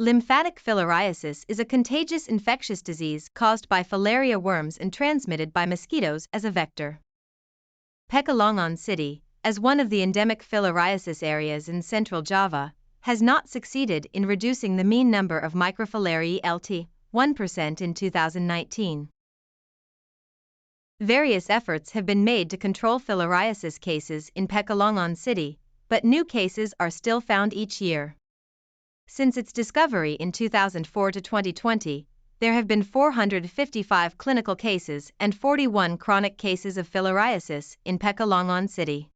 Lymphatic filariasis is a contagious infectious disease caused by filaria worms and transmitted by mosquitoes as a vector. Pekalongan city, as one of the endemic filariasis areas in central Java, has not succeeded in reducing the mean number of microfilariae LT, 1% in 2019. Various efforts have been made to control filariasis cases in Pekalongan city, but new cases are still found each year. Since its discovery in 2004 to 2020, there have been 455 clinical cases and 41 chronic cases of filariasis in Pekalongan city.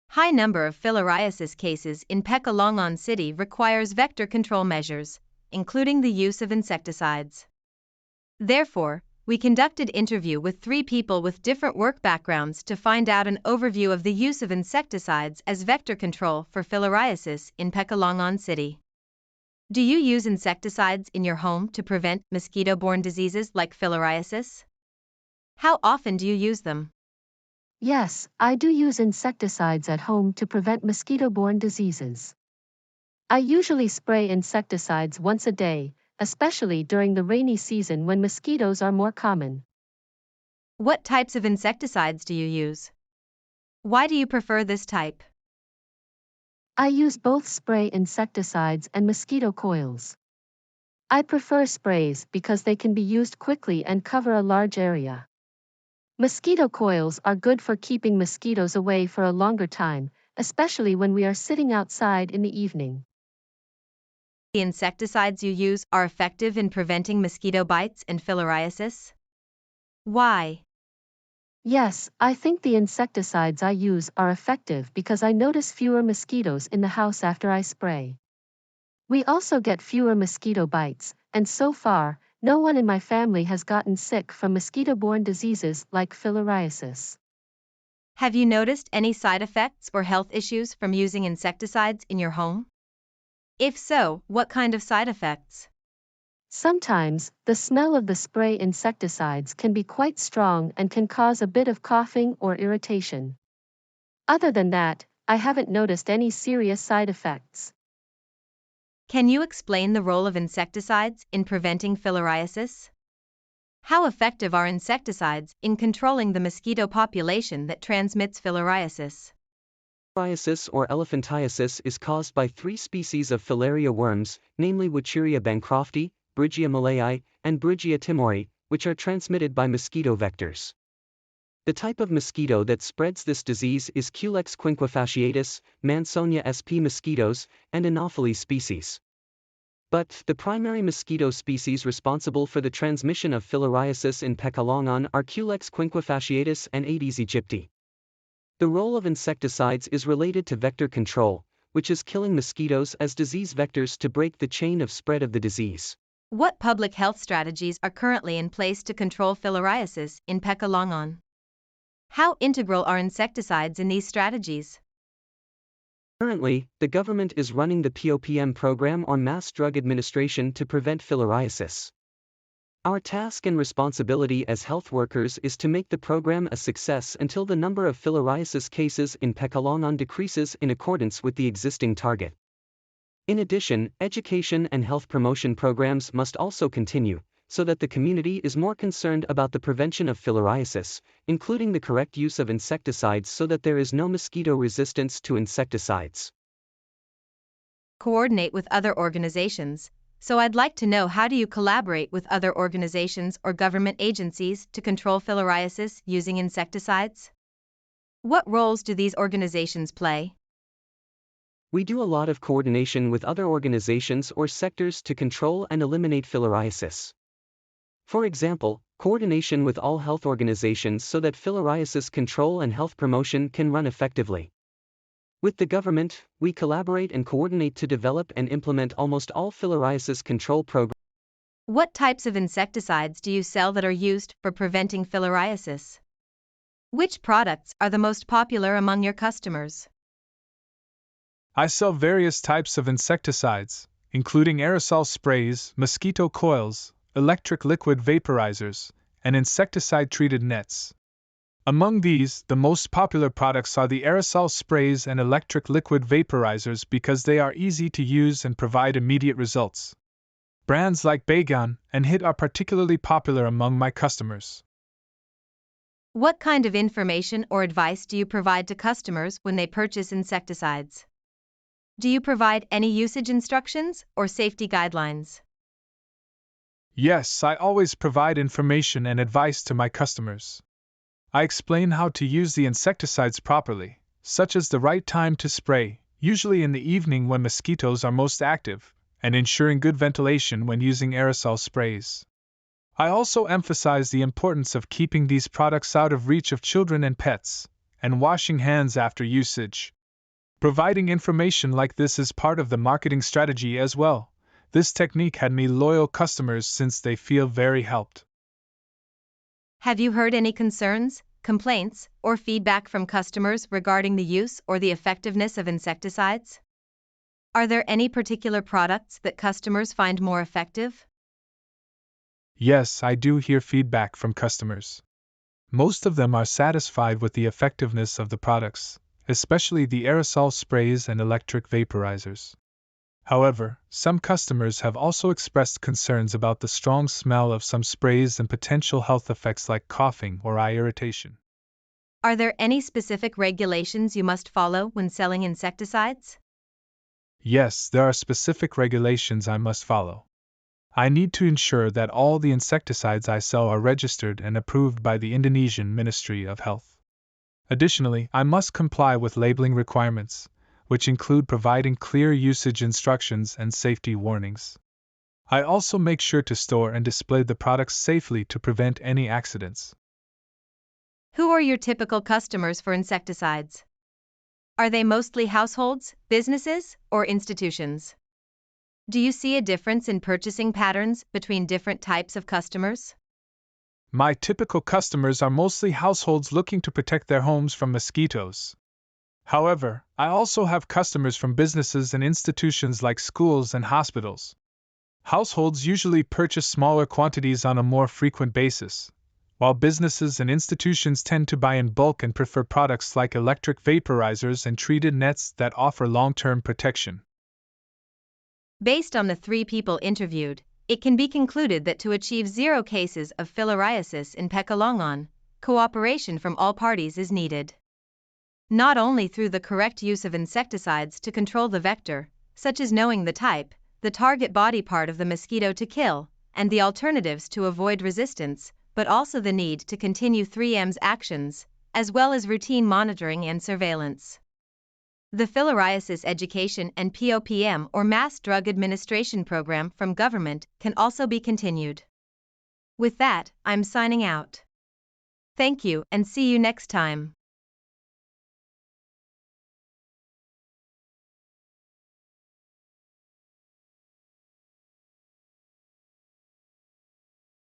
High number of filariasis cases in Pekalongan city requires vector control measures, including the use of insecticides. Therefore, we conducted interview with 3 people with different work backgrounds to find out an overview of the use of insecticides as vector control for filariasis in Pekalongan city. Do you use insecticides in your home to prevent mosquito-borne diseases like filariasis? How often do you use them? Yes, I do use insecticides at home to prevent mosquito-borne diseases. I usually spray insecticides once a day, especially during the rainy season when mosquitoes are more common. What types of insecticides do you use? Why do you prefer this type? I use both spray insecticides and mosquito coils. I prefer sprays because they can be used quickly and cover a large area. Mosquito coils are good for keeping mosquitoes away for a longer time, especially when we are sitting outside in the evening. The insecticides you use are effective in preventing mosquito bites and filariasis? Why? Yes, I think the insecticides I use are effective because I notice fewer mosquitoes in the house after I spray. We also get fewer mosquito bites, and so far, no one in my family has gotten sick from mosquito-borne diseases like filariasis. Have you noticed any side effects or health issues from using insecticides in your home? If so, what kind of side effects? Sometimes, the smell of the spray insecticides can be quite strong and can cause a bit of coughing or irritation. Other than that, I haven't noticed any serious side effects. Can you explain the role of insecticides in preventing filariasis? How effective are insecticides in controlling the mosquito population that transmits filariasis? Filariasis or elephantiasis is caused by 3 species of filaria worms, namely Wucheria bancrofti, Brighia malayi, and Brighia timori, which are transmitted by mosquito vectors. The type of mosquito that spreads this disease is Culex quinquefasciatus, Mansonia sp mosquitoes, and Anopheles species. But the primary mosquito species responsible for the transmission of filariasis in Pekalongan are Culex quinquefasciatus and Aedes aegypti. The role of insecticides is related to vector control, which is killing mosquitoes as disease vectors to break the chain of spread of the disease. What public health strategies are currently in place to control filariasis in Pekalongan? How integral are insecticides in these strategies? Currently, the government is running the POPM program on mass drug administration to prevent filariasis. Our task and responsibility as health workers is to make the program a success until the number of filariasis cases in Pekalongan decreases in accordance with the existing target. In addition, education and health promotion programs must also continue, so that the community is more concerned about the prevention of filariasis, including the correct use of insecticides so that there is no mosquito resistance to insecticides. Coordinate with other organizations, so I'd like to know, how do you collaborate with other organizations or government agencies to control filariasis using insecticides? What roles do these organizations play? We do a lot of coordination with other organizations or sectors to control and eliminate filariasis. For example, coordination with all health organizations so that filariasis control and health promotion can run effectively. With the government, we collaborate and coordinate to develop and implement almost all filariasis control programs. What types of insecticides do you sell that are used for preventing filariasis? Which products are the most popular among your customers? I sell various types of insecticides, including aerosol sprays, mosquito coils, electric liquid vaporizers, and insecticide-treated nets. Among these, the most popular products are the aerosol sprays and electric liquid vaporizers because they are easy to use and provide immediate results. Brands like Baygon and Hit are particularly popular among my customers. What kind of information or advice do you provide to customers when they purchase insecticides? Do you provide any usage instructions or safety guidelines? Yes, I always provide information and advice to my customers. I explain how to use the insecticides properly, such as the right time to spray, usually in the evening when mosquitoes are most active, and ensuring good ventilation when using aerosol sprays. I also emphasize the importance of keeping these products out of reach of children and pets, and washing hands after usage. Providing information like this is part of the marketing strategy as well. This technique had me loyal customers since they feel very helped. Have you heard any concerns, complaints, or feedback from customers regarding the use or the effectiveness of insecticides? Are there any particular products that customers find more effective? Yes, I do hear feedback from customers. Most of them are satisfied with the effectiveness of the products, especially the aerosol sprays and electric vaporizers. However, some customers have also expressed concerns about the strong smell of some sprays and potential health effects like coughing or eye irritation. Are there any specific regulations you must follow when selling insecticides? Yes, there are specific regulations I must follow. I need to ensure that all the insecticides I sell are registered and approved by the Indonesian Ministry of Health. Additionally, I must comply with labeling requirements, which include providing clear usage instructions and safety warnings. I also make sure to store and display the products safely to prevent any accidents. Who are your typical customers for insecticides? Are they mostly households, businesses, or institutions? Do you see a difference in purchasing patterns between different types of customers? My typical customers are mostly households looking to protect their homes from mosquitoes. However, I also have customers from businesses and institutions like schools and hospitals. Households usually purchase smaller quantities on a more frequent basis, while businesses and institutions tend to buy in bulk and prefer products like electric vaporizers and treated nets that offer long-term protection. Based on the 3 people interviewed, it can be concluded that to achieve 0 cases of filariasis in Pekalongan, cooperation from all parties is needed. Not only through the correct use of insecticides to control the vector, such as knowing the type, the target body part of the mosquito to kill, and the alternatives to avoid resistance, but also the need to continue 3M's actions, as well as routine monitoring and surveillance. The Filariasis Education and POPM or Mass Drug Administration program from government can also be continued. With that, I'm signing out. Thank you and see you next time.